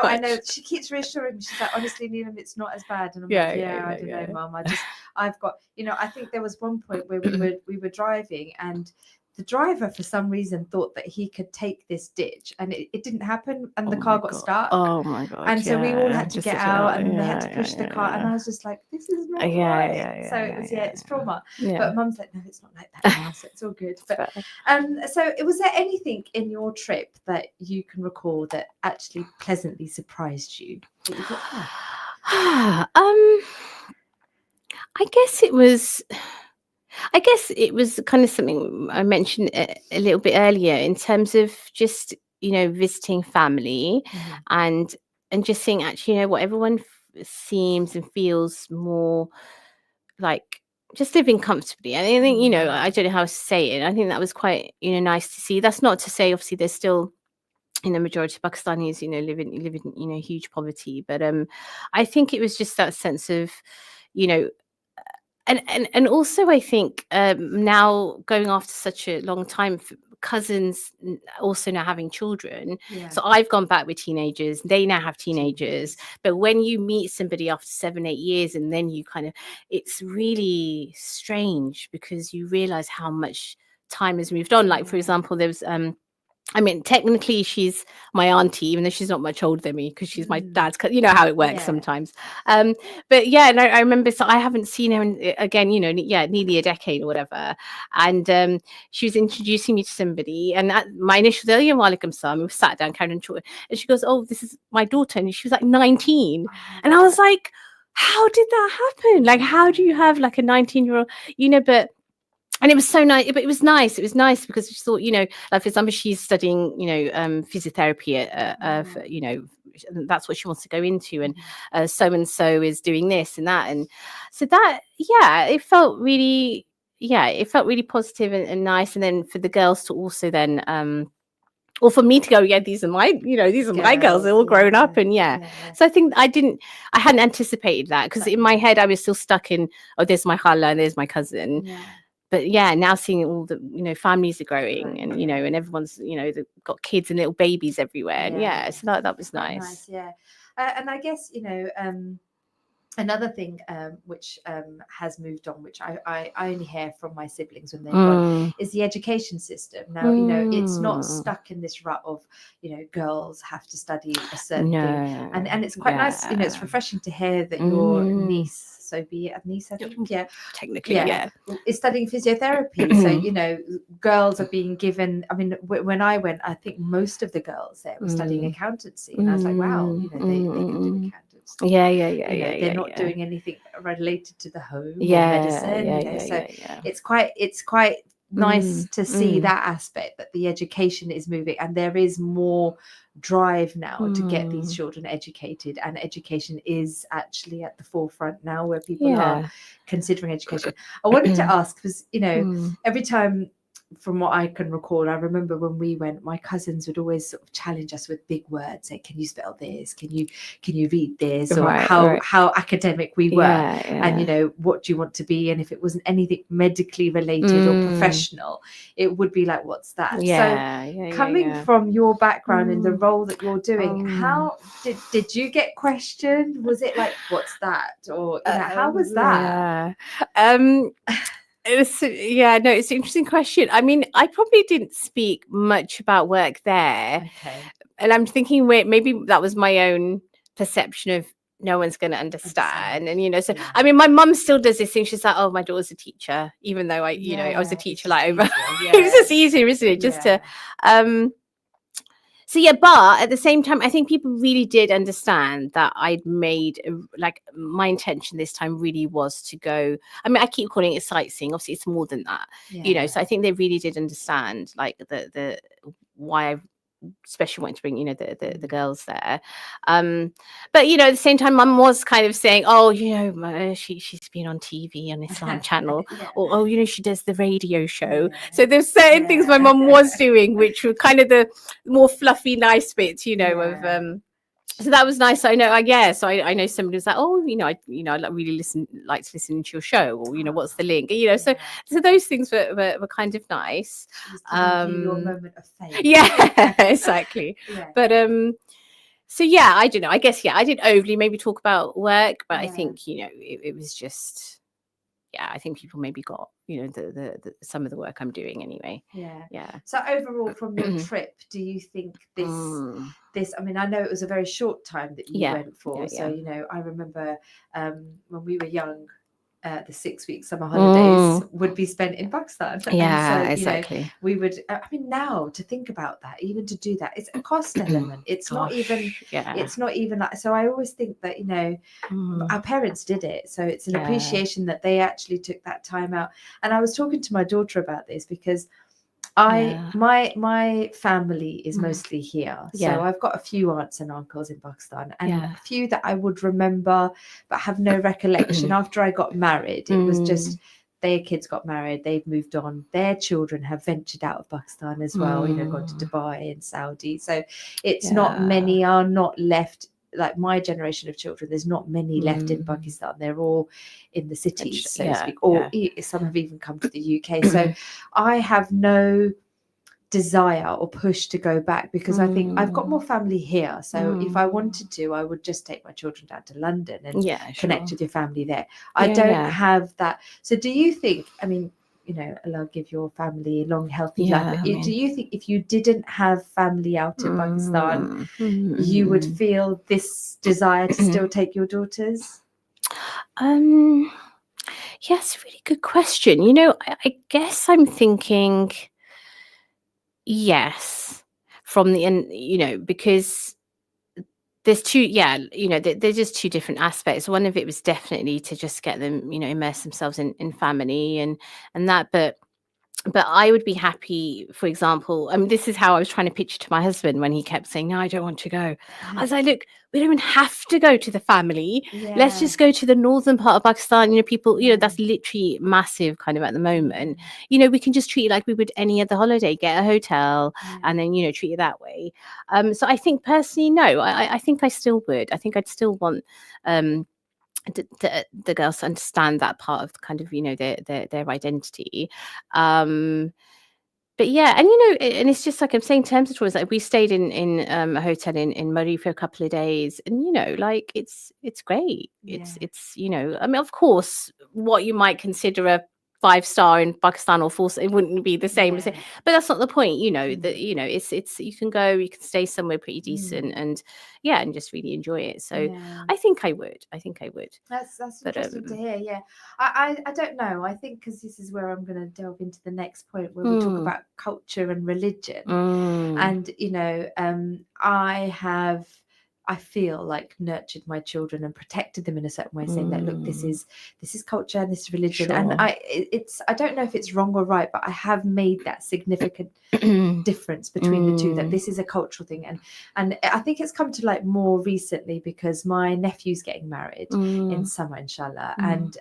I know. She keeps reassuring me. She's like, honestly, Neelam, it's not as bad. And I'm I don't know, Mum. I've got. I think there was one point where we were driving and the driver, for some reason, thought that he could take this ditch, and it didn't happen, and the car got stuck. Oh my God! And so we all had to get out, and they had to push the car, and I was just like, "This is not right." So it was, it's trauma. But Mum's like, "No, it's not like that now, so it's all good." But so was there anything in your trip that you can recall that actually pleasantly surprised you? That you thought, I guess it was kind of something I mentioned a little bit earlier in terms of just, visiting family and just seeing actually, what everyone seems and feels more like just living comfortably. And I think, I don't know how to say it. I think that was quite, nice to see. That's not to say, obviously, there's still, majority of Pakistanis, live in, huge poverty. But I think it was just that sense of, and also I think now going after such a long time, cousins also now having children. So I've gone back with teenagers, they now have teenagers. But when you meet somebody after 7-8 years and then you it's really strange because you realize how much time has moved on. Like, for example, there was technically she's my auntie, even though she's not much older than me because she's my dad's. You know how it works sometimes. But yeah, no, I remember. So I haven't seen her again. Nearly a decade or whatever. And she was introducing me to somebody, and my initial walaikum salam. We sat down, carried on talking, and she goes, "Oh, this is my daughter," and she was like 19, and I was like, "How did that happen? Like, how do you have like a 19-year-old?" But. And it was so nice, but it was nice. It was nice because she thought, like, for example, she's studying, physiotherapy that's what she wants to go into. And so-and-so is doing this and that. And so that, it felt really positive and nice. And then for the girls to also then, or for me to go, these are my girls, they're all grown up. And so I think I hadn't anticipated that because in my head, I was still stuck in, oh, there's my khala and there's my cousin. But now seeing all the families are growing and and everyone's they've got kids and little babies everywhere and so that was nice. And I guess another thing which has moved on, which I only hear from my siblings when they're gone, is the education system. Now it's not stuck in this rut of girls have to study a certain thing, and it's quite nice. It's refreshing to hear that your niece, so be it a niece, I think, technically, is studying physiotherapy. So girls are being given. I mean, when I went, I think most of the girls there were studying accountancy, and I was like, wow, they can do accountants. They're not doing anything related to the home or medicine. So it's quite nice to see that aspect, that the education is moving and there is more drive now to get these children educated, and education is actually at the forefront now where people are considering education. I wanted to ask because every time from what I can recall, I remember when we went, my cousins would always sort of challenge us with big words, say, "Can you spell this? Can you read this?" Or how academic we were, and you know, what do you want to be? And if it wasn't anything medically related or professional, it would be like, "What's that?" Coming from your background in the role that you're doing, how did you get questioned? Was it like, "What's that?" Or you know, how was that? It's an interesting question. I mean, I probably didn't speak much about work there. And I'm thinking, wait, maybe that was my own perception of no one's going to understand. And, you know, so, I mean, my mum still does this thing. She's like, "Oh, my daughter's a teacher," even though I was a teacher like over. It's just easier, isn't it? Just to, so yeah, but at the same time, I think people really did understand that I'd made like my intention this time really was to go. I mean, I keep calling it sightseeing. Obviously, it's more than that, you know. So I think they really did understand like the why I especially wanting to bring, you know, the girls there. But you know, at the same time, Mum was kind of saying, "Oh, you know, she's been on TV on Islam channel," or, "Oh, you know, she does the radio show." So there's certain things my mum was doing, which were kind of the more fluffy, nice bits, you know, of so that was nice. I know, so I know somebody was like, "Oh, you know, I really like to listen to your show," or, you know, "What's the link?" You know, so those things were kind of nice. Your moment of fame. Yeah, exactly. But so yeah, I don't know. I guess I didn't overly maybe talk about work, but I think, you know, it was just I think people maybe got, you know, the some of the work I'm doing anyway. So overall, from your trip, do you think this? I mean, I know it was a very short time that you went for. So you know, I remember when we were young, the 6-week summer holidays would be spent in Pakistan. Exactly. You know, we would. I mean, now to think about that, even to do that, it's a cost element. It's not even. It's not even like. So I always think that, you know, our parents did it, so it's an appreciation that they actually took that time out. And I was talking to my daughter about this because my family is mostly here, so I've got a few aunts and uncles in Pakistan, and a few that I would remember but have no recollection. After I got married, it was just their kids got married, they've moved on, their children have ventured out of Pakistan as well, you know, gone to Dubai and Saudi. So it's not many are not left. Like my generation of children, there's not many left in Pakistan. They're all in the cities, so to speak, or some have even come to the UK. So I have no desire or push to go back because I think I've got more family here. So if I wanted to, I would just take my children down to London and connect with your family there. I don't have that. So do you think, I mean, you know, Allah give your family long, healthy life. But do you think if you didn't have family out in Pakistan, you would feel this desire to still take your daughters? Yes, really good question. You know, I guess I'm thinking yes, from the end, you know, because there's two, you know, there's just two different aspects. One of it was definitely to just get them, you know, immerse themselves in family and that, but I would be happy, for example, I mean, this is how I was trying to pitch to my husband when he kept saying, "No, I don't want to go." I was like, "Look, we don't even have to go to the family. Let's just go to the northern part of Pakistan. You know, people, you know, that's literally massive kind of at the moment. You know, we can just treat it like we would any other holiday, get a hotel and then, you know, treat it that way." So I think personally, no, I think I still would. I think I'd still want the girls to understand that part of kind of, you know, their identity. But yeah, and you know, and it's just like I'm saying, in terms of tours, like we stayed in a hotel in Murray for a couple of days, and you know, like it's great. It's you know, I mean, of course, what you might consider a 5-star in Pakistan or 4-star, it wouldn't be the same as it, but that's not the point, you know. That, you know, it's you can go, you can stay somewhere pretty decent and just really enjoy it. So I think I would. That's interesting to hear. I don't know. I think because this is where I'm going to delve into the next point where we talk about culture and religion, and you know, I feel like nurtured my children and protected them in a certain way, saying that, look, this is culture and this is religion. And I don't know if it's wrong or right, but I have made that significant difference between the two, that this is a cultural thing. And I think it's come to light more recently because my nephew's getting married in summer, inshallah. And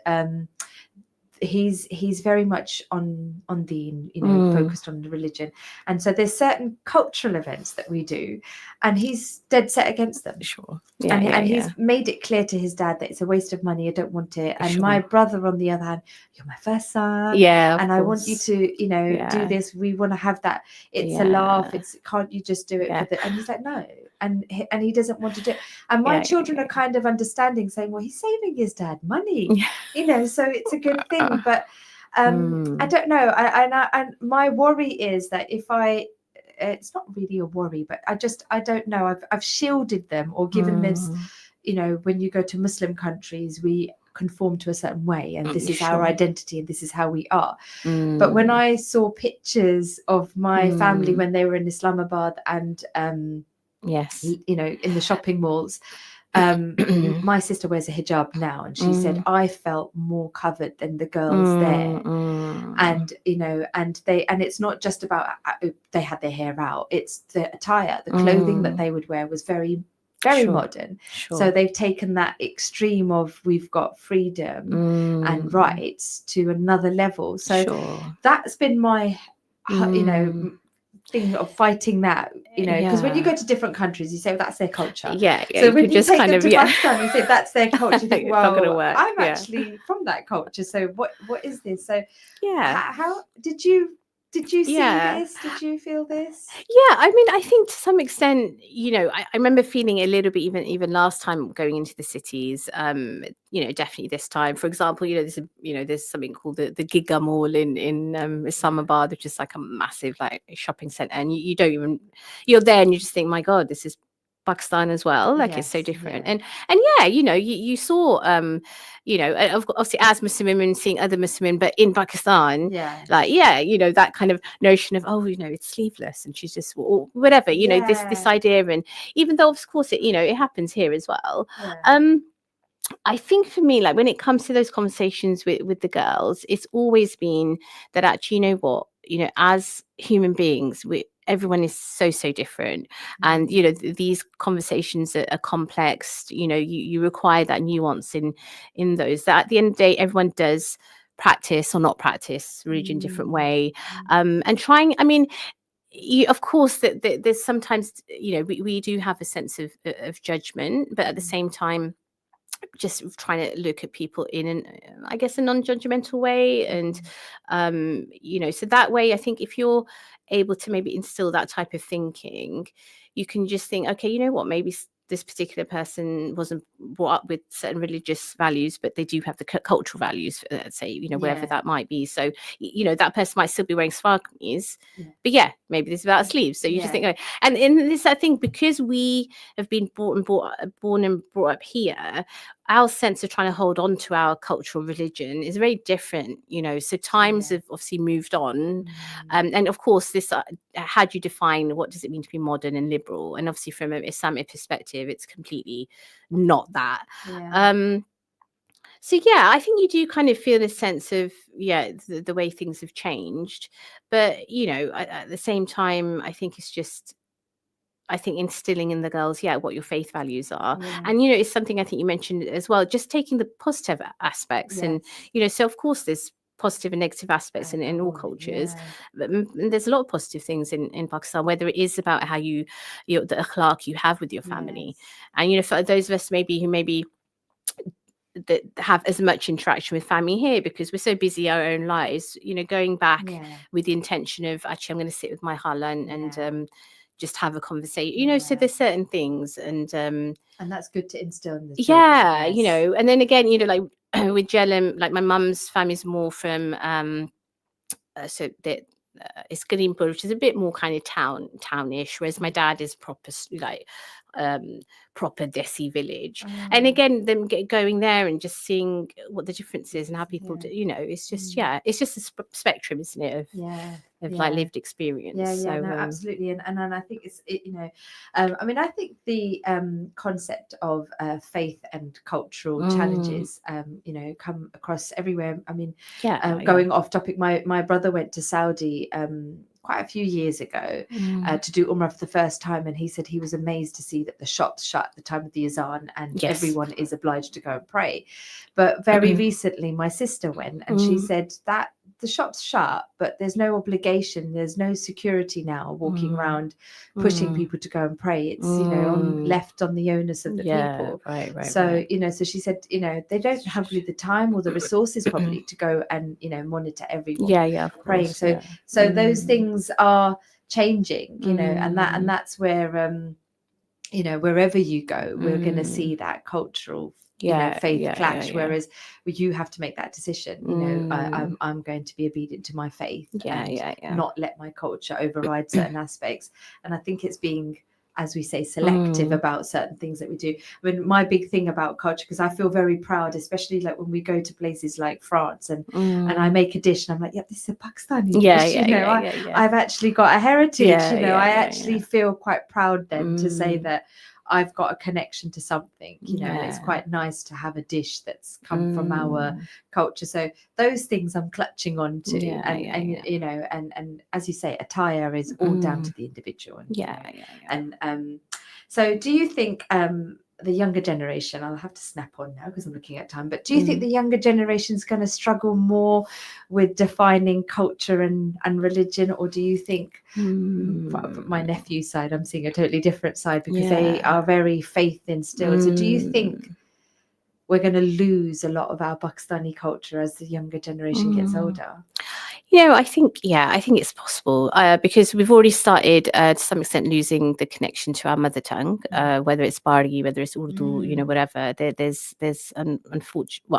he's very much on the, you know, focused on the religion, and so there's certain cultural events that we do, and he's dead set against them. Sure. And he's made it clear to his dad that it's a waste of money. I don't want it. And my brother, on the other hand, you're my first son. And I want you to, you know, do this. We want to have that. It's a laugh. It's, can't you just do it for the? And he's like, no. And he doesn't want to do it. And my children are kind of understanding, saying, well, he's saving his dad money, you know, so it's a good thing. But I don't know. And my worry is that if it's not really a worry, but I don't know. I've shielded them or given this, you know, when you go to Muslim countries, we conform to a certain way, and this is our identity, and this is how we are. But when I saw pictures of my family when they were in Islamabad and you know, in the shopping malls, my sister wears a hijab now, and she said I felt more covered than the girls there. And you know, and it's not just about they had their hair out, it's the attire, the clothing that they would wear was very modern. So they've taken that extreme of we've got freedom and rights to another level. So that's been my you know, thing of fighting that, you know, because when you go to different countries, you say, well, that's their culture. So when you take them to Pakistan, you say that's their culture. You think, well, I'm actually from that culture. So what is this? So how did you see this? Did you feel this? Yeah, I mean, I think to some extent, you know, I remember feeling a little bit even last time going into the cities. You know, definitely this time. For example, you know, there's something called the Giga Mall in Islamabad, which is like a massive like shopping center, and you don't even, you're there and you just think, my God, this is Pakistan as well, like it's so different. And yeah, you know, you saw you know, obviously as Muslim women seeing other Muslim women, but in Pakistan, like you know, that kind of notion of, oh, you know, it's sleeveless and she's just, or whatever, you know, this idea. And even though of course it, you know, it happens here as well. I think for me, like when it comes to those conversations with the girls, it's always been that actually, you know what, you know, as human beings, everyone is so different, and you know these conversations are complex. You know, you require that nuance in those. That at the end of the day, everyone does practice or not practice religion different way, and trying. I mean, of course that there's sometimes, you know, we do have a sense of judgment, but at the same time, just trying to look at people in I guess a non-judgmental way. And you know, so that way I think if you're able to maybe instill that type of thinking, you can just think, okay, you know what, maybe this particular person wasn't brought up with certain religious values, but they do have the cultural values, let's say, you know, wherever that might be. So, you know, that person might still be wearing spark kameez, but maybe this is about sleeves. So you just think, oh, and in this, I think, because we have been born and brought up here, our sense of trying to hold on to our cultural religion is very different, you know. So times have obviously moved on, and of course, this how do you define what does it mean to be modern and liberal? And obviously, from an Islamic perspective, it's completely not that. So yeah, I think you do kind of feel a sense of the way things have changed, but you know, at the same time, I think it's just. I think instilling in the girls, what your faith values are. And, you know, it's something I think you mentioned as well, just taking the positive aspects. And, you know, so of course there's positive and negative aspects in all cultures. But there's a lot of positive things in Pakistan, whether it is about how the akhlaq you have with your family. And, you know, for those of us who maybe that have as much interaction with family here because we're so busy our own lives, you know, going back with the intention of actually I'm going to sit with my hala and just have a conversation, you know. So there's certain things, and that's good to instill in the children. You know. And then again, you know, like with Jelim, like my mum's family is more from so that it's Garimpur, which is a bit more kind of townish, whereas my dad is proper like proper Desi village. And again, them going there and just seeing what the difference is and how people do, you know, it's just it's just a spectrum, isn't it, of like lived experience. No, absolutely. And I think you know, I mean, I think the concept of faith and cultural challenges you know, come across everywhere. I mean, going off topic, my brother went to Saudi quite a few years ago to do Umrah for the first time, and he said he was amazed to see that the shops shut at the time of the azan and everyone is obliged to go and pray. But very recently my sister went, and she said that the shop's shut, but there's no obligation, there's no security now walking around pushing people to go and pray. It's left on the onus of the people. So so she said they don't have really the time or the resources probably to go and monitor everyone of praying. course, So those things are changing, and that's where wherever you go, we're going to see that cultural faith clash. Whereas you have to make that decision. I'm going to be obedient to my faith and not let my culture override certain aspects. And I think it's being, as we say, selective about certain things that we do. I mean, my big thing about culture, because I feel very proud, especially like when we go to places like France and I make a dish and I'm like, this is a Pakistani dish. I've actually got a heritage. I actually feel quite proud then to say that I've got a connection to something, and it's quite nice to have a dish that's come from our culture. So those things I'm clutching on to, and as you say, attire is all down to the individual. So do you think the younger generation, I'll have to snap on now because I'm looking at time, but do you think the younger generation is going to struggle more with defining culture and religion, or do you think my nephew's side, I'm seeing a totally different side because they are very faith instilled. So do you think we're going to lose a lot of our Pakistani culture as the younger generation gets older? I think it's possible because we've already started to some extent losing the connection to our mother tongue, whether it's Bari, whether it's Urdu, whatever. There's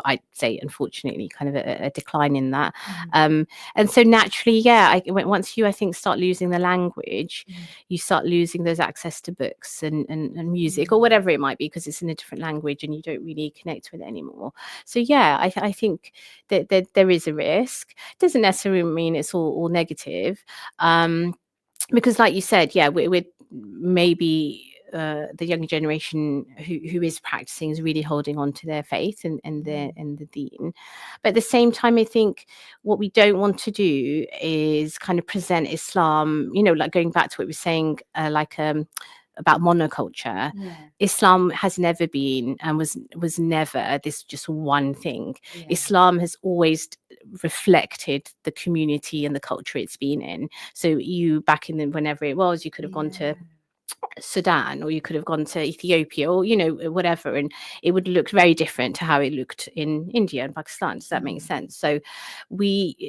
I'd say unfortunately kind of a decline in that, and so naturally, once you start losing the language, you start losing those access to books and music or whatever it might be because it's in a different language and you don't really connect with it anymore. So I think that there is a risk. Doesn't necessarily mean it's all negative, because like you said, we're maybe the younger generation who is practicing is really holding on to their faith and the deen. But at the same time, I think what we don't want to do is kind of present Islam, like going back to what we were saying, about monoculture. Islam has never been and was never this just one thing. Islam has always reflected the community and the culture it's been in. So you back in whenever it was, you could have gone to Sudan or you could have gone to Ethiopia or whatever, and it would look very different to how it looked in India and Pakistan. Does that make sense? So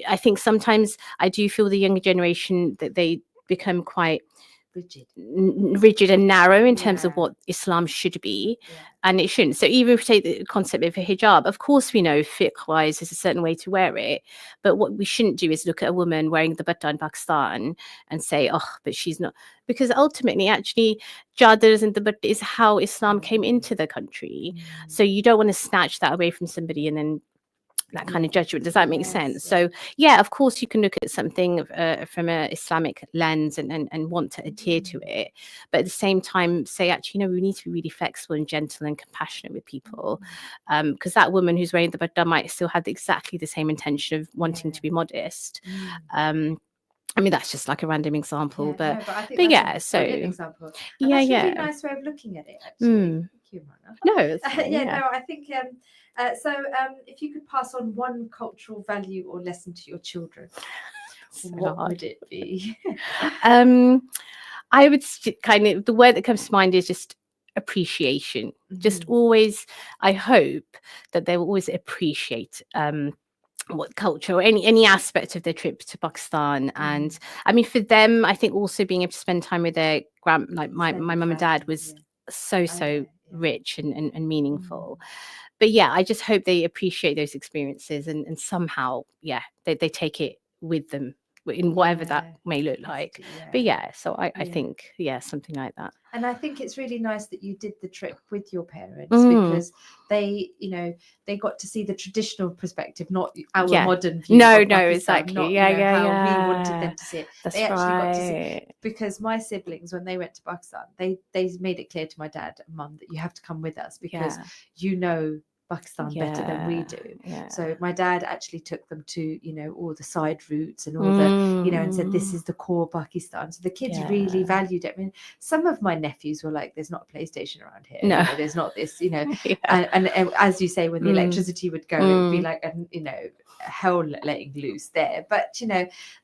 I think sometimes I do feel the younger generation that they become quite rigid and narrow in terms of what Islam should be, and it shouldn't. So even if we take the concept of a hijab, of course we know fiqh-wise there's a certain way to wear it, but what we shouldn't do is look at a woman wearing the batta in Pakistan and say, but she's not, because ultimately actually chadars and the batta is how Islam came into the country. So you don't want to snatch that away from somebody and then that kind of judgment. Does that make sense? So of course you can look at something from an Islamic lens and want to adhere to it, but at the same time say, actually, we need to be really flexible and gentle and compassionate with people, because that woman who's wearing the batta might still have exactly the same intention of wanting to be modest. I mean, that's just like a random example, but I think that's a brilliant example. And that's a really nice way of looking at it, actually. Thank you, Imrana. No, it's fine, no, I think if you could pass on one cultural value or lesson to your children, what would it be? I would kind of, the word that comes to mind is just appreciation. Just always, I hope that they will always appreciate what culture or any aspect of their trip to Pakistan. And I mean, for them, I think also being able to spend time with their my mum and dad was so rich and meaningful. But I just hope they appreciate those experiences and somehow they take it with them in whatever that may look like. But so I think something like that. And I think it's really nice that you did the trip with your parents because they they got to see the traditional perspective, not our modern view. No, of Pakistan, exactly. Not how we wanted them to see it. That's they actually right. got to see it. Because my siblings, when they went to Pakistan, they made it clear to my dad and mum that you have to come with us because Pakistan better than we do. Yeah. So my dad actually took them to, all the side routes and all the, and said, this is the core Pakistan. So the kids really valued it. I mean, some of my nephews were like, there's not a PlayStation around here. No. There's not this, and as you say, when the electricity would go, it would be like, hell letting loose there. But,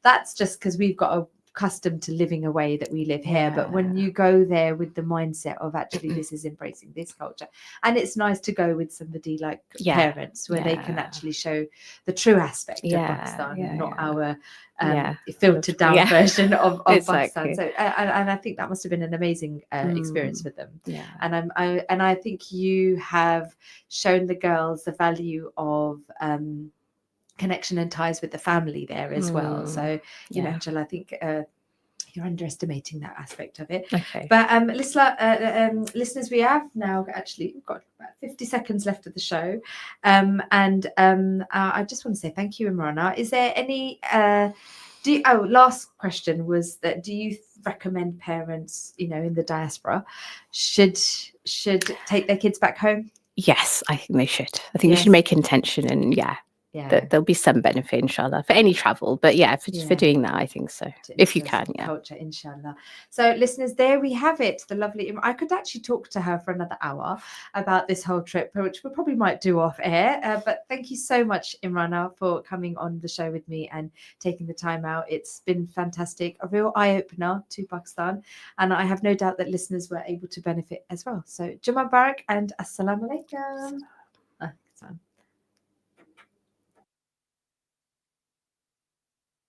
that's just because we've got a accustomed to living a way that we live here, but when you go there with the mindset of actually this is embracing this culture, and it's nice to go with somebody like parents where they can actually show the true aspect of Pakistan and not our filtered down version of Pakistan. So and I think that must have been an amazing experience for them. And I think you have shown the girls the value of connection and ties with the family there as well. So, Angela, I think you're underestimating that aspect of it. Okay. But listeners, we have now actually got about 50 seconds left of the show. I just want to say thank you, Imrana. Is there any last question was that do you recommend parents, in the diaspora should take their kids back home? Yes, I think they should. I think you should make intention and there'll be some benefit, inshallah, for any travel. But for doing that, I think so. If you can, culture, inshallah. So, listeners, there we have it. The lovely. I could actually talk to her for another hour about this whole trip, which we probably might do off air. But thank you so much, Imrana, for coming on the show with me and taking the time out. It's been fantastic, a real eye opener to Pakistan, and I have no doubt that listeners were able to benefit as well. So, Jummah Barak and Assalamu Alaikum.